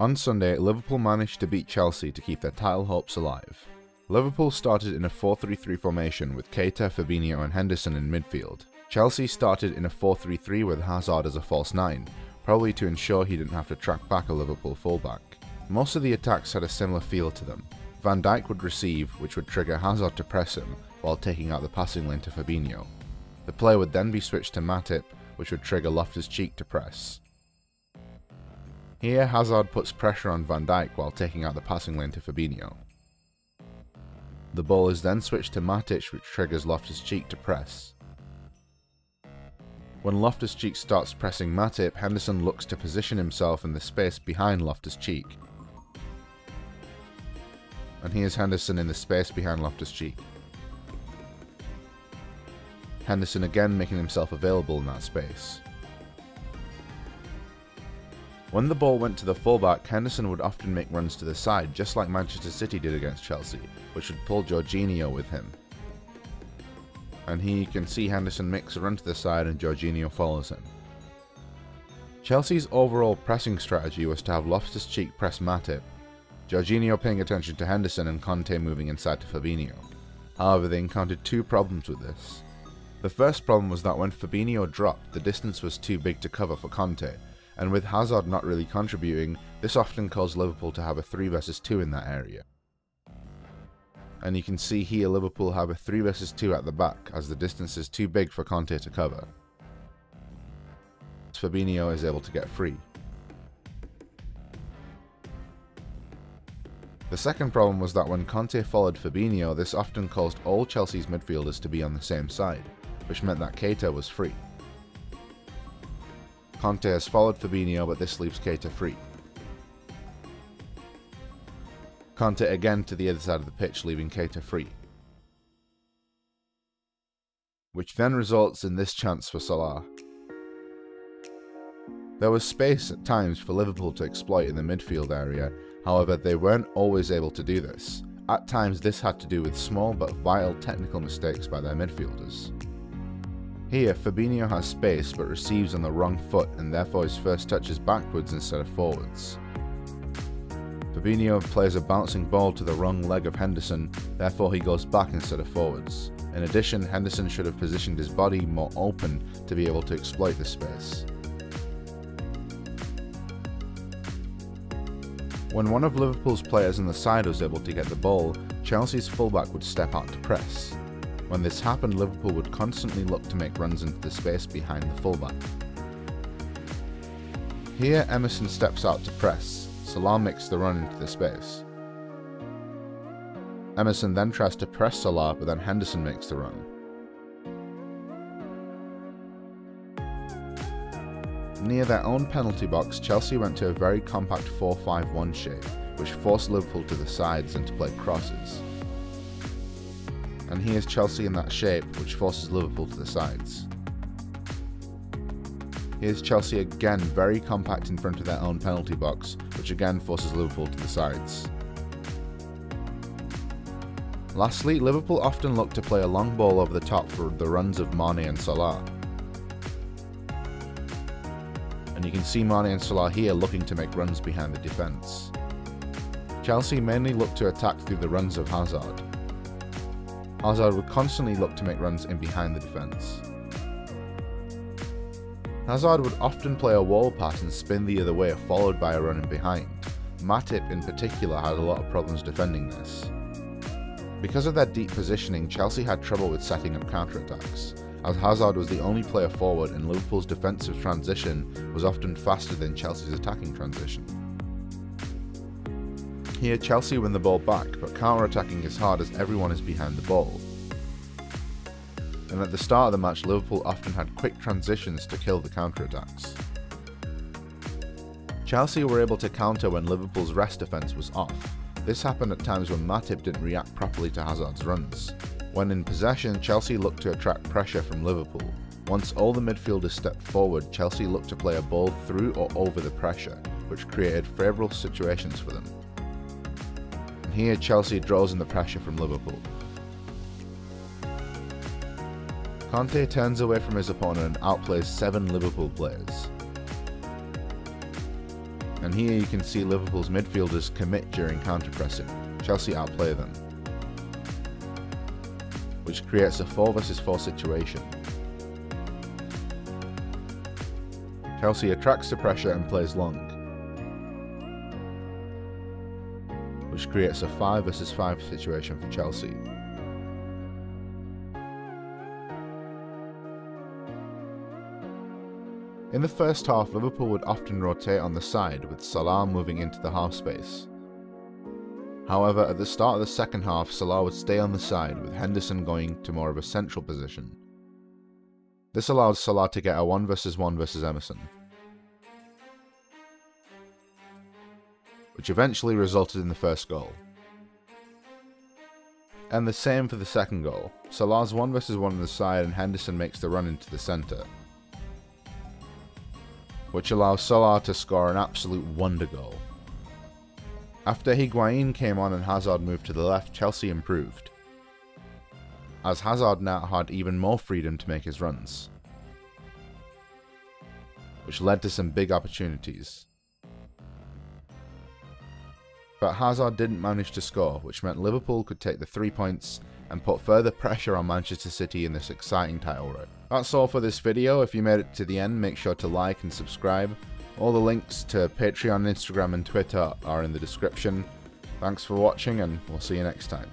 On Sunday, Liverpool managed to beat Chelsea to keep their title hopes alive. Liverpool started in a 4-3-3 formation with Keita, Fabinho and Henderson in midfield. Chelsea started in a 4-3-3 with Hazard as a false 9, probably to ensure he didn't have to track back a Liverpool fullback. Most of the attacks had a similar feel to them. Van Dijk would receive, which would trigger Hazard to press him, while taking out the passing lane to Fabinho. The play would then be switched to Matip, which would trigger Loftus-Cheek to press. Here, Hazard puts pressure on Van Dijk while taking out the passing lane to Fabinho. The ball is then switched to Matic, which triggers Loftus-Cheek to press. When Loftus-Cheek starts pressing Matip, Henderson looks to position himself in the space behind Loftus-Cheek. And here's Henderson in the space behind Loftus-Cheek. Henderson again making himself available in that space. When the ball went to the fullback, Henderson would often make runs to the side, just like Manchester City did against Chelsea, which would pull Jorginho with him. And here you can see Henderson makes a run to the side and Jorginho follows him. Chelsea's overall pressing strategy was to have Loftus-Cheek press Matip, Jorginho paying attention to Henderson and Conte moving inside to Fabinho. However, they encountered two problems with this. The first problem was that when Fabinho dropped, the distance was too big to cover for Conte, and with Hazard not really contributing, this often caused Liverpool to have a 3 vs 2 in that area. And you can see here Liverpool have a 3 vs 2 at the back, as the distance is too big for Conte to cover. Fabinho is able to get free. The second problem was that when Conte followed Fabinho, this often caused all Chelsea's midfielders to be on the same side, which meant that Keita was free. Conte has followed Fabinho, but this leaves Keita free. Conte again to the other side of the pitch, leaving Keita free. Which then results in this chance for Salah. There was space at times for Liverpool to exploit in the midfield area, however they weren't always able to do this. At times this had to do with small but vital technical mistakes by their midfielders. Here, Fabinho has space but receives on the wrong foot and therefore his first touch is backwards instead of forwards. Fabinho plays a bouncing ball to the wrong leg of Henderson, therefore he goes back instead of forwards. In addition, Henderson should have positioned his body more open to be able to exploit this space. When one of Liverpool's players on the side was able to get the ball, Chelsea's fullback would step out to press. When this happened, Liverpool would constantly look to make runs into the space behind the fullback. Here, Emerson steps out to press. Salah makes the run into the space. Emerson then tries to press Salah, but then Henderson makes the run. Near their own penalty box, Chelsea went to a very compact 4-5-1 shape, which forced Liverpool to the sides and to play crosses. And here's Chelsea in that shape, which forces Liverpool to the sides. Here's Chelsea again, very compact in front of their own penalty box, which again forces Liverpool to the sides. Lastly, Liverpool often look to play a long ball over the top for the runs of Mane and Salah. And you can see Mane and Salah here looking to make runs behind the defence. Chelsea mainly look to attack through the runs of Hazard. Hazard would constantly look to make runs in behind the defence. Hazard would often play a wall pass and spin the other way, followed by a run in behind. Matip in particular had a lot of problems defending this. Because of their deep positioning, Chelsea had trouble with setting up counter-attacks, as Hazard was the only player forward and Liverpool's defensive transition was often faster than Chelsea's attacking transition. Here Chelsea win the ball back, but counter-attacking is hard as everyone is behind the ball. And at the start of the match, Liverpool often had quick transitions to kill the counter-attacks. Chelsea were able to counter when Liverpool's rest defence was off. This happened at times when Matip didn't react properly to Hazard's runs. When in possession, Chelsea looked to attract pressure from Liverpool. Once all the midfielders stepped forward, Chelsea looked to play a ball through or over the pressure, which created favourable situations for them. And here Chelsea draws in the pressure from Liverpool. Conte turns away from his opponent and outplays 7 Liverpool players. And here you can see Liverpool's midfielders commit during counter-pressing. Chelsea outplay them, which creates a 4 versus 4 situation. Chelsea attracts the pressure and plays long, which creates a 5 versus 5 situation for Chelsea. In the first half, Liverpool would often rotate on the side, with Salah moving into the half space. However, at the start of the second half, Salah would stay on the side, with Henderson going to more of a central position. This allowed Salah to get a 1 versus 1 versus Emerson, which eventually resulted in the first goal. And the same for the second goal. Salah's 1 versus 1 on the side and Henderson makes the run into the centre, which allows Salah to score an absolute wonder goal. After Higuain came on and Hazard moved to the left, Chelsea improved, as Hazard now had even more freedom to make his runs, which led to some big opportunities. But Hazard didn't manage to score, which meant Liverpool could take the 3 points and put further pressure on Manchester City in this exciting title race. That's all for this video. If you made it to the end, make sure to like and subscribe. All the links to Patreon, Instagram and Twitter are in the description. Thanks for watching and we'll see you next time.